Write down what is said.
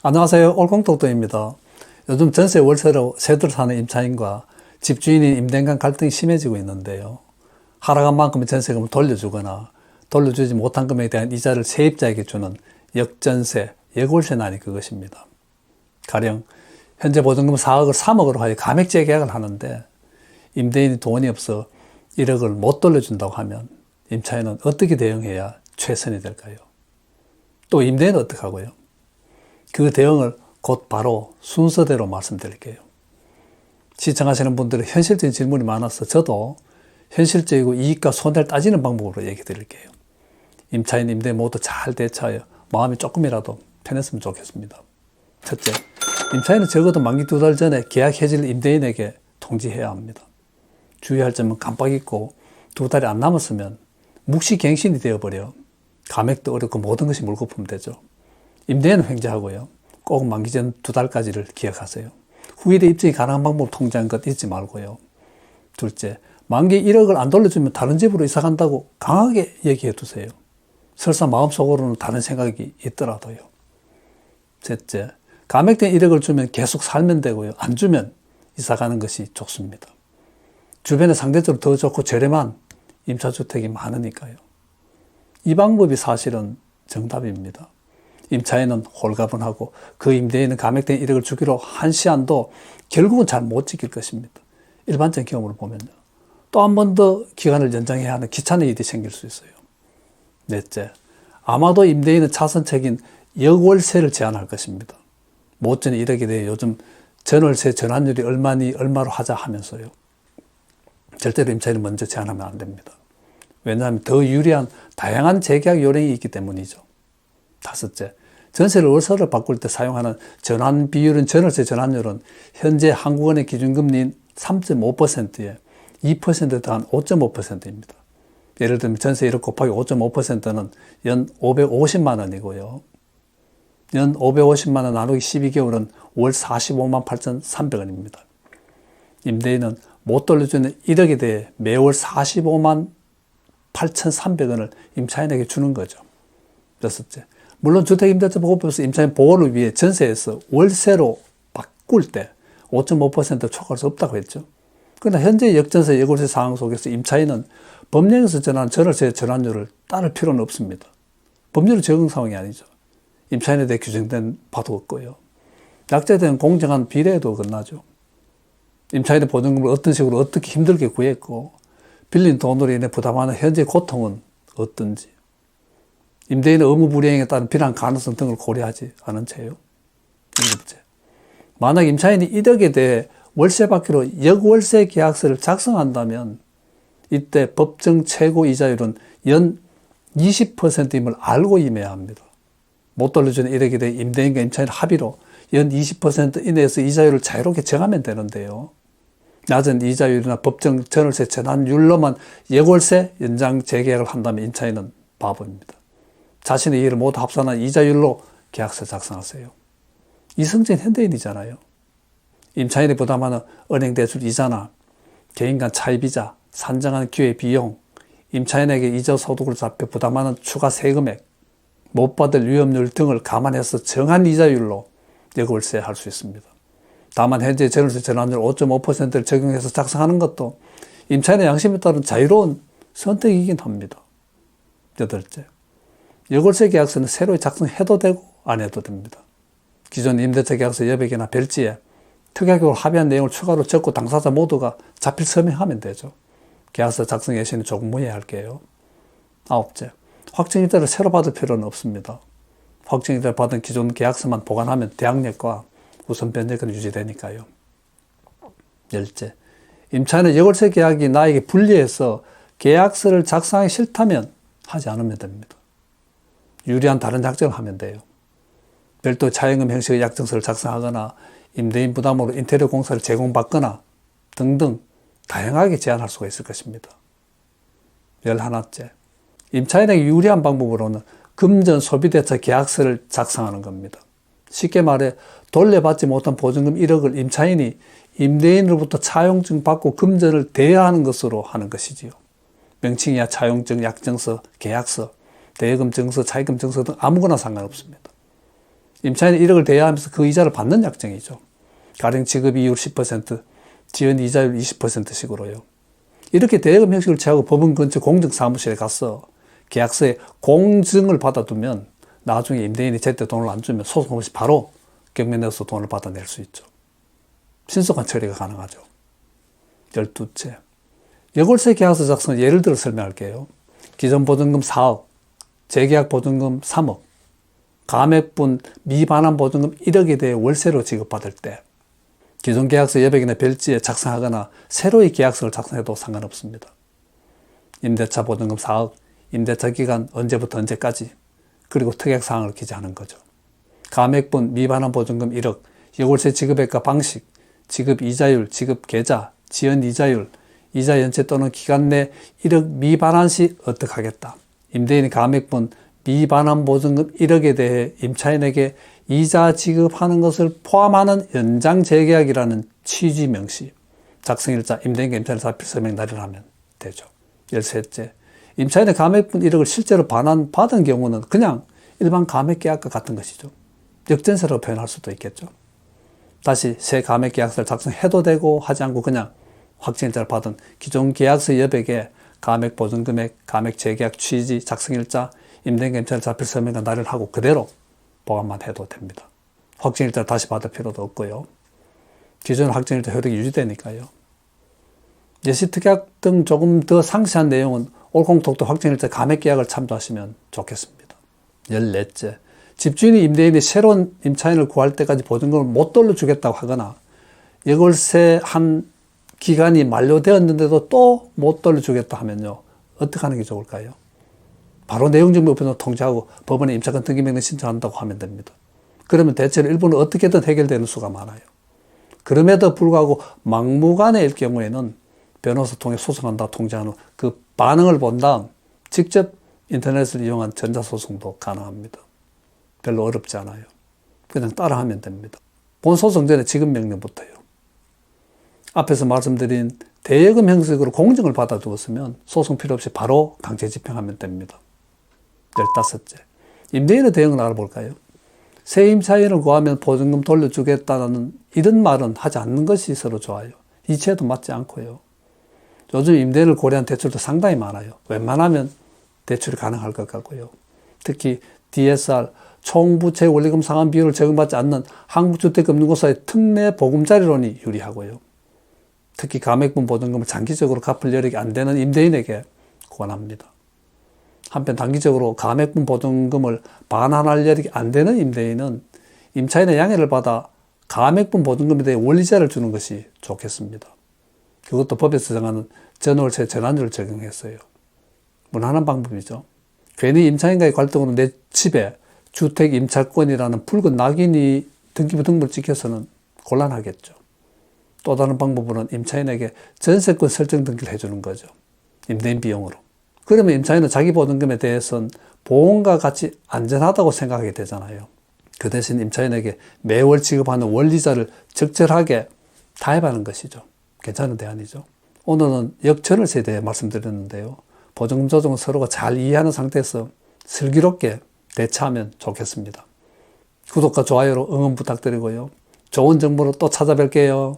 안녕하세요. 올콩똑똑입니다. 요즘 전세 월세로 새들 사는 임차인과 집주인이 임대 간 갈등이 심해지고 있는데요. 하락한 만큼의 전세금을 돌려주거나 돌려주지 못한 금액에 대한 이자를 세입자에게 주는 역전세, 역월세난이 그것입니다. 가령 현재 보증금 4억을 3억으로 하여 감액 재계약을 하는데 임대인이 돈이 없어 1억을 못 돌려준다고 하면 임차인은 어떻게 대응해야 최선이 될까요? 또 임대인은 어떻게 하고요? 그 대응을 곧 바로 순서대로 말씀드릴게요. 시청하시는 분들은 현실적인 질문이 많아서 저도 현실적이고 이익과 손해를 따지는 방법으로 얘기 드릴게요. 임차인, 임대인 모두 잘 대처하여 마음이 조금이라도 편했으면 좋겠습니다. 첫째, 임차인은 적어도 만기 2달 전에 계약 해지를 임대인에게 통지해야 합니다. 주의할 점은 깜빡 잊고 2달이 안 남았으면 묵시갱신이 되어버려 감액도 어렵고 모든 것이 물거품 되죠. 임대인은 횡재하고요. 꼭 만기 전 2달까지를 기억하세요. 후일에 입증이 가능한 방법을 통지한 것 잊지 말고요. 둘째, 만기 1억을 안 돌려주면 다른 집으로 이사 간다고 강하게 얘기해 두세요. 설사 마음속으로는 다른 생각이 있더라도요. 셋째, 감액된 1억을 주면 계속 살면 되고요. 안 주면 이사 가는 것이 좋습니다. 주변에 상대적으로 더 좋고 저렴한 임차주택이 많으니까요. 이 방법이 사실은 정답입니다. 임차인은 홀가분하고 그 임대인은 감액된 1억을 주기로 한 시한도 결국은 잘 못 지킬 것입니다. 일반적인 경험을 보면요. 또 한 번 더 기간을 연장해야 하는 귀찮은 일이 생길 수 있어요. 넷째, 아마도 임대인은 차선책인 역월세를 제한할 것입니다. 못지는 1억에 대해 요즘 전월세 전환율이 얼마로 하자 하면서요. 절대로 임차인은 먼저 제한하면 안 됩니다. 왜냐하면 더 유리한 다양한 재계약 요령이 있기 때문이죠. 다섯째, 전세를 월세로 바꿀 때 사용하는 전환 비율은 전월세 전환율은 현재 한국은행 기준금리인 3.5%에 2% 더한 5.5%입니다. 예를 들면 전세 1억 곱하기 5.5%는 연 550만 원이고요. 연 550만 원 나누기 12개월은 월 45만 8,300원입니다. 임대인은 못 돌려주는 1억에 대해 매월 45만 8,300원을 임차인에게 주는 거죠. 여섯째, 물론 주택임대차 보호법에서 임차인 보호를 위해 전세에서 월세로 바꿀 때 5.5% 초과할 수 없다고 했죠. 그러나 현재 역전세, 역월세 상황 속에서 임차인은 법령에서 정한 전월세 전환율을 따를 필요는 없습니다. 법률은 적용 상황이 아니죠. 임차인에 대해 규정된 바도 없고요. 약자에 대한 공정한 비례에도 어긋나죠. 임차인의 보증금을 어떤 식으로 어떻게 힘들게 구했고 빌린 돈으로 인해 부담하는 현재 고통은 어떤지, 임대인의 의무 불이행에 따른 비난 가능성 등을 고려하지 않은 채요. 일곱째, 만약 임차인이 1억에 대해 월세 받기로 역월세 계약서를 작성한다면 이때 법정 최고 이자율은 연 20%임을 알고 임해야 합니다. 못 돌려주는 1억에 대해 임대인과 임차인 합의로 연 20% 이내에서 이자율을 자유롭게 정하면 되는데요. 낮은 이자율이나 법정 전월세 전환율로만 역월세 연장 재계약을 한다면 임차인은 바보입니다. 자신의 이해를 모두 합산한 이자율로 계약서 작성하세요. 이성적인 현대인이잖아요. 임차인이 부담하는 은행 대출 이자나 개인 간 차입이자, 산정한 기회 비용, 임차인에게 이자 소득을 잡혀 부담하는 추가 세금액, 못 받을 위험률 등을 감안해서 정한 이자율로 역월세 할 수 있습니다. 다만 현재 전월세 전환율 5.5%를 적용해서 작성하는 것도 임차인의 양심에 따른 자유로운 선택이긴 합니다. 여덟째, 역월세 계약서는 새로 작성해도 되고 안 해도 됩니다. 기존 임대차 계약서 여백이나 별지에 특약으로 합의한 내용을 추가로 적고 당사자 모두가 자필 서명하면 되죠. 계약서 작성 예시는 조금 무해할게요. 아홉째, 확정일자를 새로 받을 필요는 없습니다. 확정일자를 받은 기존 계약서만 보관하면 대항력과 우선 변제권이 유지되니까요. 열째, 임차인은 역월세 계약이 나에게 불리해서 계약서를 작성하기 싫다면 하지 않으면 됩니다. 유리한 다른 작정을 하면 돼요. 별도 차임금 형식의 약정서를 작성하거나 임대인 부담으로 인테리어 공사를 제공받거나 등등 다양하게 제안할 수가 있을 것입니다. 11째, 임차인에게 유리한 방법으로는 금전 소비대차 계약서를 작성하는 겁니다. 쉽게 말해 돌려받지 못한 보증금 1억을 임차인이 임대인으로부터 차용증 받고 금전을 대여하는 것으로 하는 것이지요. 명칭이야 차용증, 약정서, 계약서, 대여금 증서, 차입금 증서 등 아무거나 상관없습니다. 임차인이 1억을 대여하면서 그 이자를 받는 약정이죠. 가령 지급 이율 10%, 지연 이자율 20%씩으로요. 이렇게 대여금 형식을 취하고 법원 근처 공증사무실에 가서 계약서에 공증을 받아두면 나중에 임대인이 제때 돈을 안 주면 소송 없이 바로 경매 내서 돈을 받아낼 수 있죠. 신속한 처리가 가능하죠. 12째. 여골세 계약서 작성은 예를 들어 설명할게요. 기존 보증금 4억, 재계약 보증금 3억, 감액분 미반환 보증금 1억에 대해 월세로 지급받을 때 기존 계약서 여백이나 별지에 작성하거나 새로의 계약서를 작성해도 상관없습니다. 임대차 보증금 4억, 임대차 기간 언제부터 언제까지, 그리고 특약사항을 기재하는 거죠. 감액분 미반환 보증금 1억, 여골세 지급액과 방식, 지급 이자율, 지급 계좌, 지연 이자율, 이자 연체 또는 기간 내 1억 미반환 시 어떻게 하겠다. 임대인이 감액분 미반환 보증금 1억에 대해 임차인에게 이자 지급하는 것을 포함하는 연장 재계약이라는 취지 명시, 작성일자, 임대인과 임차인의 사필 서명 날을 하면 되죠. 13째. 임차인의 감액분 1억을 실제로 반환받은 경우는 그냥 일반 감액계약과 같은 것이죠. 역전세라고 표현할 수도 있겠죠. 다시 새 감액계약서를 작성해도 되고 하지 않고 그냥 확정일자를 받은 기존 계약서 여백에 감액보증금액, 감액 재계약 취지, 작성일자, 임대인과 임차인의 사필 서명과 날을 하고 그대로 보관만 해도 됩니다. 확정일자를 다시 받을 필요도 없고요. 기존 확정일자 효력이 유지되니까요. 예시특약 등 조금 더 상세한 내용은 올콩톡도 확정일자 감액계약을 참조하시면 좋겠습니다. 14째. 집주인이 임대인이 새로운 임차인을 구할 때까지 보증금을 못 돌려주겠다고 하거나 여골세 한 기간이 만료되었는데도 또 못 돌려주겠다 하면요. 어떻게 하는 게 좋을까요? 바로 내용증명 우편으로 통지하고 법원에 임차권 등기명령 신청한다고 하면 됩니다. 그러면 대체로 일부는 어떻게든 해결되는 수가 많아요. 그럼에도 불구하고 막무가내일 경우에는 변호사 통해 소송한다고 통지한 후 그 반응을 본 다음 직접 인터넷을 이용한 전자소송도 가능합니다. 별로 어렵지 않아요. 그냥 따라하면 됩니다. 본소송 전에 지급명령부터요. 앞에서 말씀드린 대여금 형식으로 공증을 받아두었으면 소송 필요 없이 바로 강제 집행하면 됩니다. 15째. 임대인의 대응을 알아볼까요? 새 임차인을 구하면 보증금 돌려주겠다는 이런 말은 하지 않는 것이 서로 좋아요. 이치에도 맞지 않고요. 요즘 임대인을 고려한 대출도 상당히 많아요. 웬만하면 대출이 가능할 것 같고요. 특히 DSR, 총부채 원리금 상환 비율을 적용받지 않는 한국주택금융공사의 특례 보금자리론이 유리하고요. 특히 감액분 보증금을 장기적으로 갚을 여력이 안 되는 임대인에게 권합니다. 한편 단기적으로 감액분 보증금을 반환할 여력이 안 되는 임대인은 임차인의 양해를 받아 감액분 보증금에 대해 원리자를 주는 것이 좋겠습니다. 그것도 법에서 정하는 전월세 전환율을 적용했어요. 무난한 방법이죠. 괜히 임차인과의 갈등으로 내 집에 주택 임차권이라는 붉은 낙인이 등기부 등본을 찍혀서는 곤란하겠죠. 또 다른 방법으로는 임차인에게 전세권 설정 등기를 해주는 거죠. 임대인 비용으로. 그러면 임차인은 자기 보증금에 대해서는 보험과 같이 안전하다고 생각하게 되잖아요. 그 대신 임차인에게 매월 지급하는 원리자를 적절하게 타협하는 것이죠. 괜찮은 대안이죠. 오늘은 역전월세에 대해 말씀드렸는데요. 보증금 조정은 서로가 잘 이해하는 상태에서 슬기롭게 대처하면 좋겠습니다. 구독과 좋아요로 응원 부탁드리고요. 좋은 정보로 또 찾아뵐게요.